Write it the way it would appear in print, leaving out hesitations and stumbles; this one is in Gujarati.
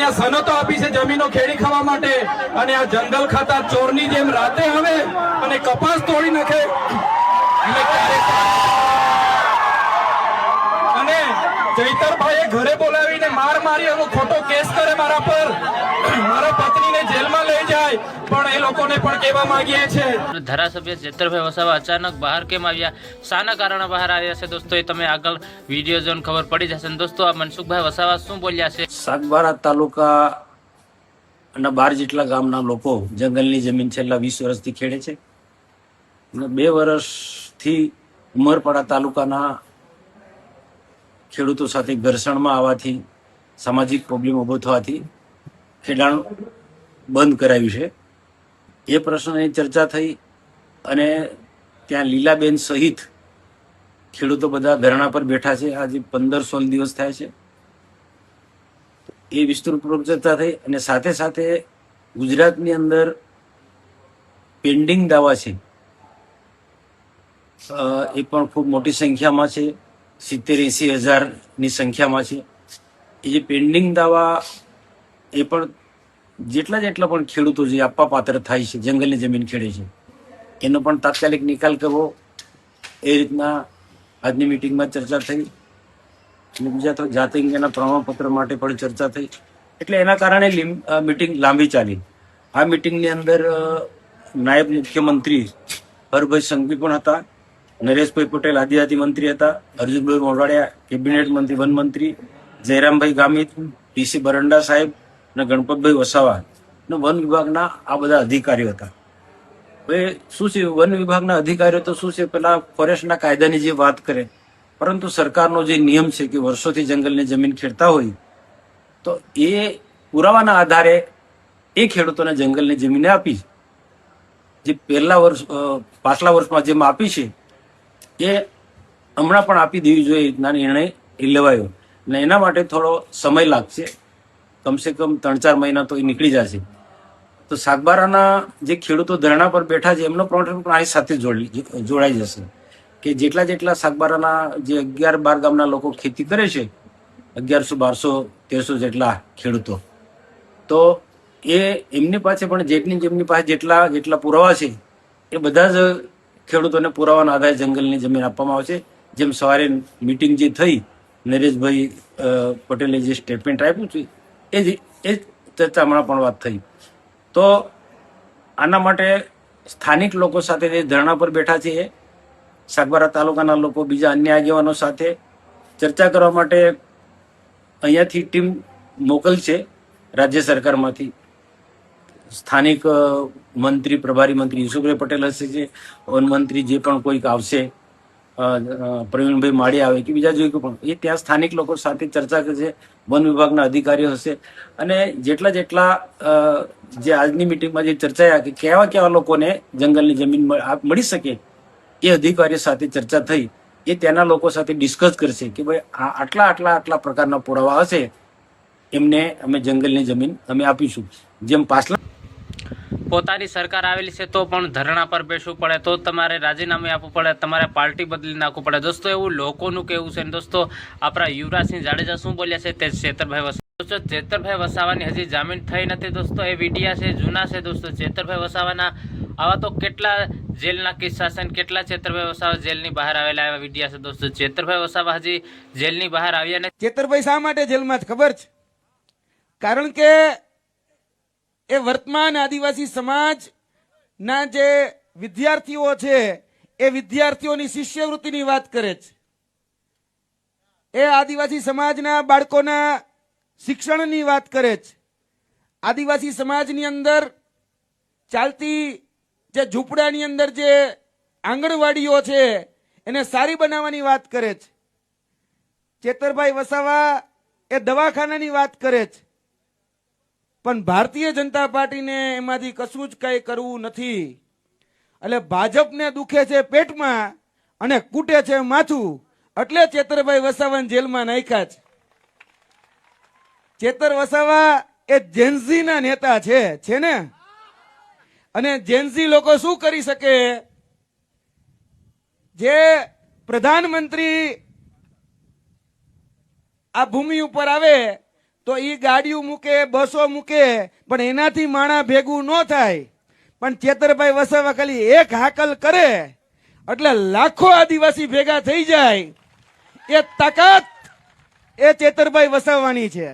અહીંયા સનતો આપી છે જમીનો ખેડી ખાવા માટે, અને આ જંગલ ખાતા ચોરની જેમ રાતે આવે અને કપાસ તોડી નાખે. અને ચૈતરભાઈએ ઘરે બોલાવીને મારી એનો ખોટો કેસ કરે મારા પર, મારા પત્નીને જેલમાં લઈ જાય, પણ એ લોકોને પણ કહેવા માંગીએ છે. ધારાસભ્ય ચેતરભાઈ વસાવા અચાનક બહાર કેમ આવ્યા, શાના કારણે બહાર આવ્યા છે દોસ્તો, એ તમે આગળ વિડીયો જોઈને ખબર પડી જશે. દોસ્તો આ મનસુખભાઈ વસાવા શું બોલ્યા છે? સાગબારા તાલુકા અને 12 જેટલા ગામના લોકો જંગલની જમીન છેલ્લા 20 વર્ષથી ખેડે છે. અને 2 વર્ષથી ઉમરપાડા તાલુકાના ખેડૂતો સાથે ઘર્ષણમાં આવવાથી, સામાજિક પ્રોબ્લેમ ઊભો થવાથી ખેડાણ બંધ કરાવ્યું છે. એ પ્રશ્નની ચર્ચા થઈ અને ત્યાં લીલાબેન સહિત ખેડૂતો બધા ધરણા પર બેઠા છે. આજે 15-16 દિવસ થાય છે. એ વિસ્તૃતપૂર્વક ચર્ચા થઈ અને સાથે સાથે ગુજરાતની અંદર પેન્ડિંગ દાવા છે એ પણ ખૂબ મોટી સંખ્યામાં છે, 70-80 હજારની સંખ્યામાં છે. એ જે પેન્ડિંગ દાવા એ પણ જેટલા પણ ખેડૂતો જે આપવા પાત્ર થાય છે, જંગલની જમીન ખેડે છે, એનો પણ તાત્કાલિક નિકાલ કરવો, એ રીતના આજની મિટિંગમાં ચર્ચા થઈ. અને બીજા તો જાતિ અંગેના પ્રમાણપત્ર માટે પણ ચર્ચા થઈ. એટલે એના કારણે મિટિંગ લાંબી ચાલી. આ મિટિંગની અંદર નાયબ મુખ્યમંત્રી હરભાઈ સંઘવી પણ હતા, નરેશભાઈ પટેલ આદિજાતિ મંત્રી હતા, અર્જુનભાઈ મોઢવાડિયા કેબિનેટ મંત્રી, વન મંત્રી, જયરામભાઈ ગામિત, ડીસી બરંડા સાહેબ અને ગણપતભાઈ વસાવા અને વન વિભાગના આ બધા અધિકારીઓ હતા. હવે શું છે, વન વિભાગના અધિકારીઓ તો શું છે, પેલા ફોરેસ્ટના કાયદાની જે વાત કરે, પરંતુ સરકારનો જે નિયમ છે કે વર્ષોથી જંગલની જમીન ખેડતા હોય તો એ પુરાવાના આધારે એ ખેડૂતોને જંગલની જમીન આપી. જે પાછલા વર્ષમાં જેમ આપી છે એ હમણાં પણ આપી દેવી જોઈએ, રીતના નિર્ણય લેવાયો. અને એના માટે થોડો સમય લાગશે, કમસે કમ 3-4 મહિના તો એ નીકળી જશે. તો સાગબારાના જે ખેડૂતો ધરણા પર બેઠા છે એમનો પ્રોબ્લેમ પણ આ સાથે જોડાઈ જશે કે જેટલા સાગબારાના જે 11-12 ગામના લોકો ખેતી કરે છે, 1100-1200-1300 જેટલા ખેડૂતો, તો એ એમની પાસે પણ જેમની પાસે જેટલા પુરાવા છે એ બધા જ ખેડૂતોને પુરાવાના આધારે જંગલની જમીન આપવામાં આવશે. જેમ સવારે મિટિંગ જે થઈ, નરેશભાઈ પટેલે જે સ્ટેટમેન્ટ આપ્યું છે એ ચર્ચા હમણાં પણ વાત થઈ. તો આના માટે સ્થાનિક લોકો સાથે જે ધરણા પર બેઠા છે એ સાગબારા તાલુકાના લોકો બીજા અન્ય આગેવાનો સાથે ચર્ચા કરવા માટે અહીંયાથી ટીમ મોકલશે. રાજ્ય સરકારમાંથી સ્થાનિક મંત્રી, પ્રભારી મંત્રી યુસુફભાઈ પટેલ હશે, જે વન મંત્રી જે પણ કોઈક આવશે, પ્રવીણભાઈ માળી આવે કે બીજા જોઈ પણ એ ત્યાં સ્થાનિક લોકો સાથે ચર્ચા કરશે. વન વિભાગના અધિકારીઓ હશે અને જેટલા જે આજની મિટિંગમાં જે ચર્ચાયા કે કેવા લોકોને જંગલની જમીન મળી શકે, એ અધિકારીઓ સાથે ચર્ચા થઈ. એ ત્યાંના લોકો સાથે ડિસ્કસ કરશે કે ભાઈ આટલા પ્રકારના પુરાવા હશે, એમને અમે જંગલની જમીન અમે આપીશું. જેમ પાછલા પોતાની સરકાર આવેલી છે તો પણ ધરણા પર બેસવું પડે, તો તમારે રાજીનામું આપવું પડે, તમારે પાર્ટી બદલી નાખવું પડે. દોસ્તો એવું લોકોનું કેવું છે. દોસ્તો આપણા યુવરાજસિંહ જાડેજા શું બોલ્યા છે તે ચેતરભાઈ વસાવા. દોસ્તો ચેતરભાઈ વસાવાની હજી જામીન થઈ નથી. દોસ્તો એ વિડિયા છે, જૂના છે. દોસ્તો ચેતરભાઈ વસાવાના આવા તો કેટલા જેલના કિસ્સા છે, કેટલા ચેતરભાઈ વસાવા જેલની બહાર આવેલા એવા વિડિયા છે. દોસ્તો ચેતરભાઈ વસાવા હજી જેલની બહાર આવ્યા નથી. ચેતરભાઈ શા માટે જેલમાં છે ખબર છે? કારણ કે એ વર્તમાન આદિવાસી સમાજના જે વિદ્યાર્થીઓ છે એ વિદ્યાર્થીઓની શિષ્યવૃત્તિની વાત કરે છે. એ આદિવાસી સમાજના બાળકોના શિક્ષણની વાત કરે છે. આદિવાસી સમાજની અંદર ચાલતી જે ઝૂંપડાની અંદર જે આંગણવાડીઓ છે એને સારી બનાવવાની વાત કરે છે. ચેતરભાઈ વસાવા એ દવાખાનાની વાત કરે છે. પણ ભારતીય જનતા પાર્ટીને એમાંથી કશું જ કઈ કરવું નથી. એટલે ભાજપને દુખે છે પેટમાં અને કૂટે છે માથું, એટલે ચેતરભાઈ વસાવાને જેલમાં નાખ્યા છે. ચેતર વસાવા એ જેન્ઝીના નેતા છે ને. અને જેન્ઝી લોકો શું કરી શકે? જે પ્રધાનમંત્રી આ ભૂમિ ઉપર આવે તો તો ઈ ગાડીઓ મૂકે, બસો મૂકે, પણ એનાથી માણા ભેગું ન થાય. પણ ચેતરભાઈ વસાવા ખાલી એક હાકલ કરે એટલે લાખો આદિવાસી ભેગા થઈ જાય. એ તાકાત એ ચેતરભાઈ વસાવવાની છે.